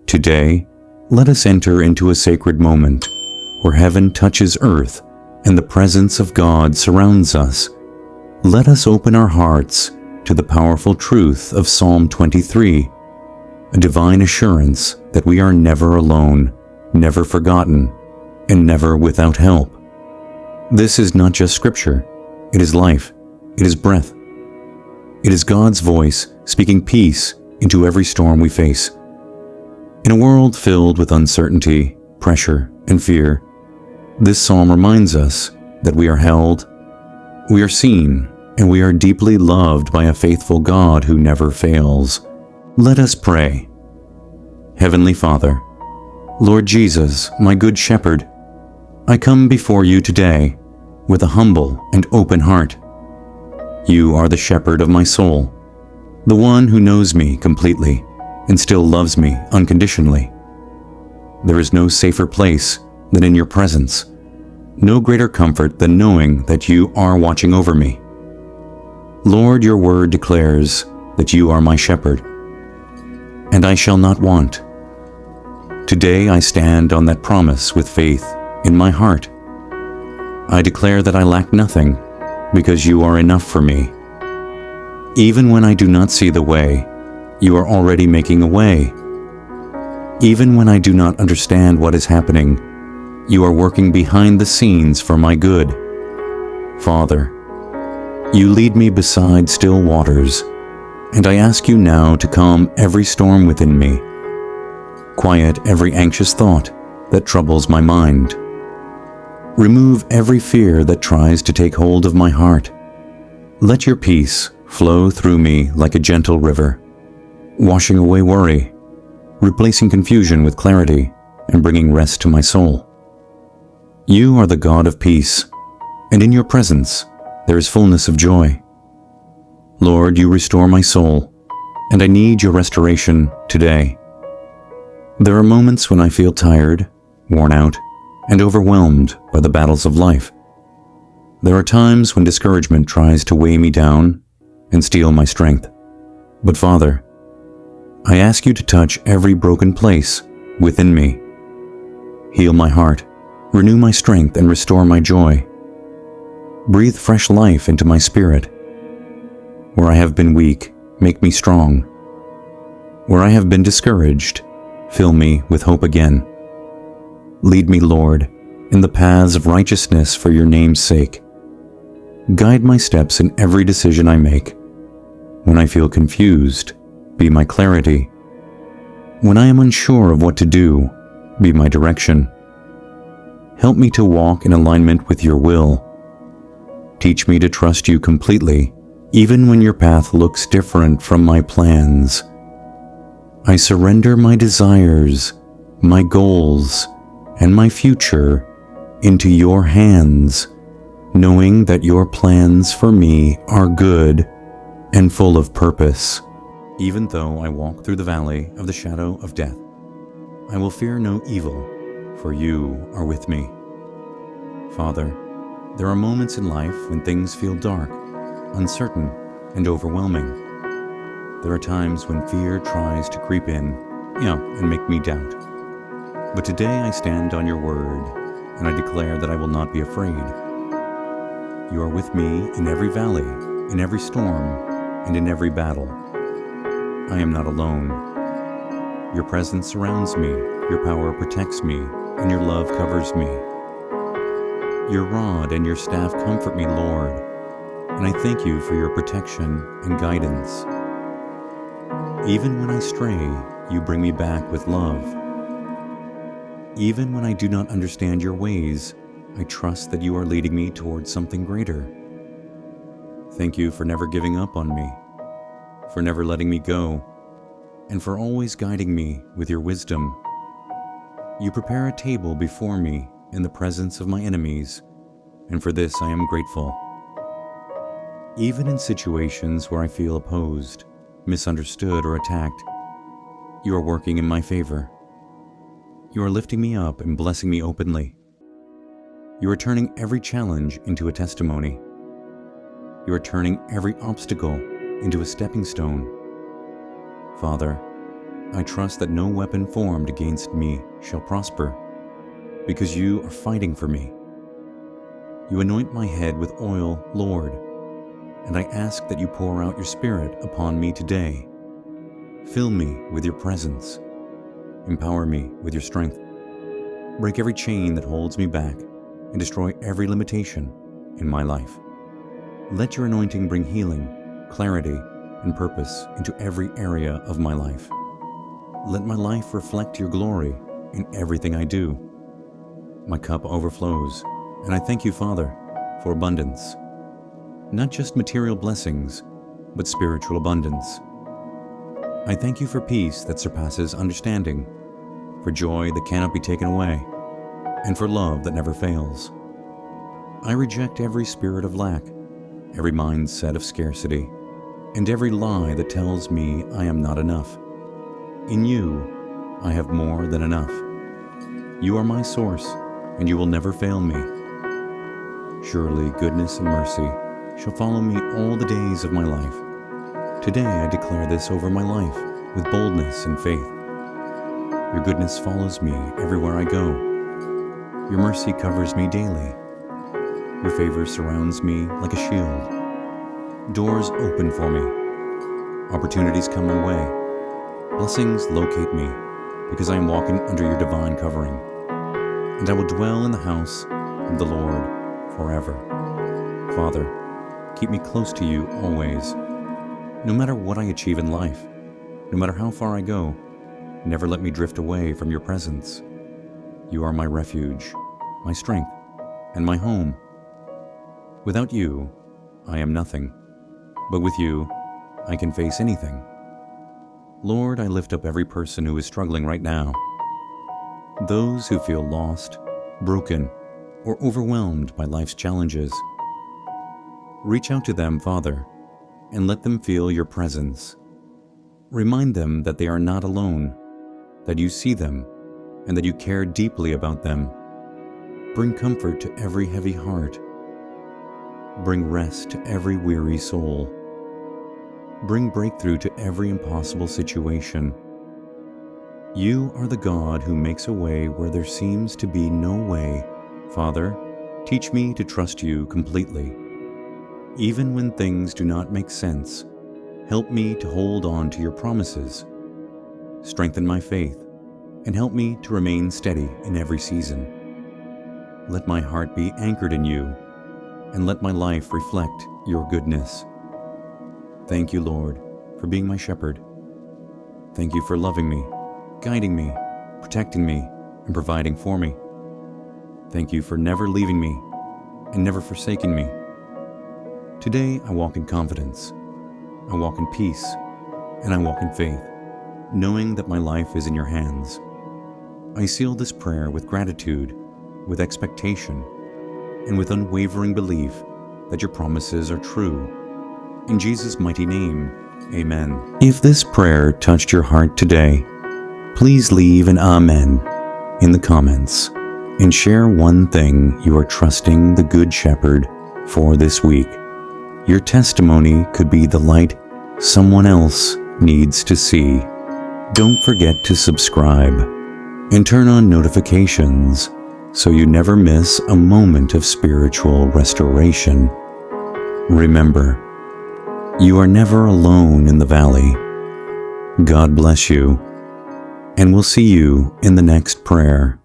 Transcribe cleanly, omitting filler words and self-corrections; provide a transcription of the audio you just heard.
Today, let us enter into a sacred moment where heaven touches earth and the presence of God surrounds us. Let us open our hearts to the powerful truth of Psalm 23, a divine assurance that we are never alone, never forgotten, and never without help. This is not just scripture, it is life, it is breath. It is God's voice speaking peace into every storm we face. In a world filled with uncertainty, pressure, and fear, this psalm reminds us that we are held, we are seen, and we are deeply loved by a faithful God who never fails. Let us pray. Heavenly Father, Lord Jesus, my Good Shepherd, I come before you today with a humble and open heart. You are the shepherd of my soul, the one who knows me completely and still loves me unconditionally. There is no safer place than in your presence, no greater comfort than knowing that you are watching over me. Lord, your word declares that you are my shepherd, and I shall not want. Today I stand on that promise with faith in my heart. I declare that I lack nothing because you are enough for me. Even when I do not see the way, you are already making a way. Even when I do not understand what is happening, you are working behind the scenes for my good. Father, you lead me beside still waters, and I ask you now to calm every storm within me. Quiet every anxious thought that troubles my mind. Remove every fear that tries to take hold of my heart. Let your peace flow through me like a gentle river, washing away worry, replacing confusion with clarity, and bringing rest to my soul. You are the God of peace, and in your presence there is fullness of joy. Lord, you restore my soul, and I need your restoration today. There are moments when I feel tired, worn out, and overwhelmed by the battles of life. There are times when discouragement tries to weigh me down and steal my strength. But Father, I ask you to touch every broken place within me. Heal my heart, renew my strength, and restore my joy. Breathe fresh life into my spirit. Where I have been weak, make me strong. Where I have been discouraged, fill me with hope again. Lead me, Lord, in the paths of righteousness for your name's sake. Guide my steps in every decision I make. When I feel confused, be my clarity. When I am unsure of what to do, be my direction. Help me to walk in alignment with your will. Teach me to trust you completely, even when your path looks different from my plans. I surrender my desires, my goals, and my future into your hands, knowing that your plans for me are good and full of purpose. Even though I walk through the valley of the shadow of death, I will fear no evil, for you are with me. Father, there are moments in life when things feel dark, uncertain, and overwhelming. There are times when fear tries to creep in, and make me doubt. But today I stand on your word, and I declare that I will not be afraid. You are with me in every valley, in every storm, and in every battle. I am not alone. Your presence surrounds me, your power protects me, and your love covers me. Your rod and your staff comfort me, Lord, and I thank you for your protection and guidance. Even when I stray, you bring me back with love. Even when I do not understand your ways, I trust that you are leading me towards something greater. Thank you for never giving up on me, for never letting me go, and for always guiding me with your wisdom. You prepare a table before me in the presence of my enemies, and for this I am grateful. Even in situations where I feel opposed, misunderstood, or attacked, you are working in my favor. You are lifting me up and blessing me openly. You are turning every challenge into a testimony. You are turning every obstacle into a stepping stone. Father, I trust that no weapon formed against me shall prosper, because you are fighting for me. You anoint my head with oil, Lord, and I ask that you pour out your Spirit upon me today. Fill me with your presence. Empower me with your strength. Break every chain that holds me back and destroy every limitation in my life. Let your anointing bring healing, clarity, and purpose into every area of my life. Let my life reflect your glory in everything I do. My cup overflows, and I thank you, Father, for abundance. Not just material blessings, but spiritual abundance. I thank you for peace that surpasses understanding, for joy that cannot be taken away, and for love that never fails. I reject every spirit of lack, every mindset of scarcity, and every lie that tells me I am not enough. In you, I have more than enough. You are my source, and you will never fail me. Surely goodness and mercy shall follow me all the days of my life. Today I declare this over my life with boldness and faith. Your goodness follows me everywhere I go. Your mercy covers me daily. Your favor surrounds me like a shield. Doors open for me. Opportunities come my way. Blessings locate me because I am walking under your divine covering. And I will dwell in the house of the Lord forever. Father, keep me close to you always. No matter what I achieve in life, no matter how far I go, never let me drift away from your presence. You are my refuge, my strength, and my home. Without you, I am nothing, but with you, I can face anything. Lord, I lift up every person who is struggling right now. Those who feel lost, broken, or overwhelmed by life's challenges. Reach out to them, Father, and let them feel your presence. Remind them that they are not alone, that you see them, and that you care deeply about them. Bring comfort to every heavy heart. Bring rest to every weary soul. Bring breakthrough to every impossible situation. You are the God who makes a way where there seems to be no way. Father, teach me to trust you completely. Even when things do not make sense, help me to hold on to your promises. Strengthen my faith and help me to remain steady in every season. Let my heart be anchored in you, and let my life reflect your goodness. Thank you, Lord, for being my shepherd. Thank you for loving me, guiding me, protecting me, and providing for me. Thank you for never leaving me and never forsaking me. Today I walk in confidence, I walk in peace, and I walk in faith, knowing that my life is in your hands. I seal this prayer with gratitude, with expectation, and with unwavering belief that your promises are true. In Jesus' mighty name, amen. If this prayer touched your heart today, please leave an amen in the comments and share one thing you are trusting the Good Shepherd for this week. Your testimony could be the light someone else needs to see. Don't forget to subscribe and turn on notifications so you never miss a moment of spiritual restoration. Remember, you are never alone in the valley. God bless you, and we'll see you in the next prayer.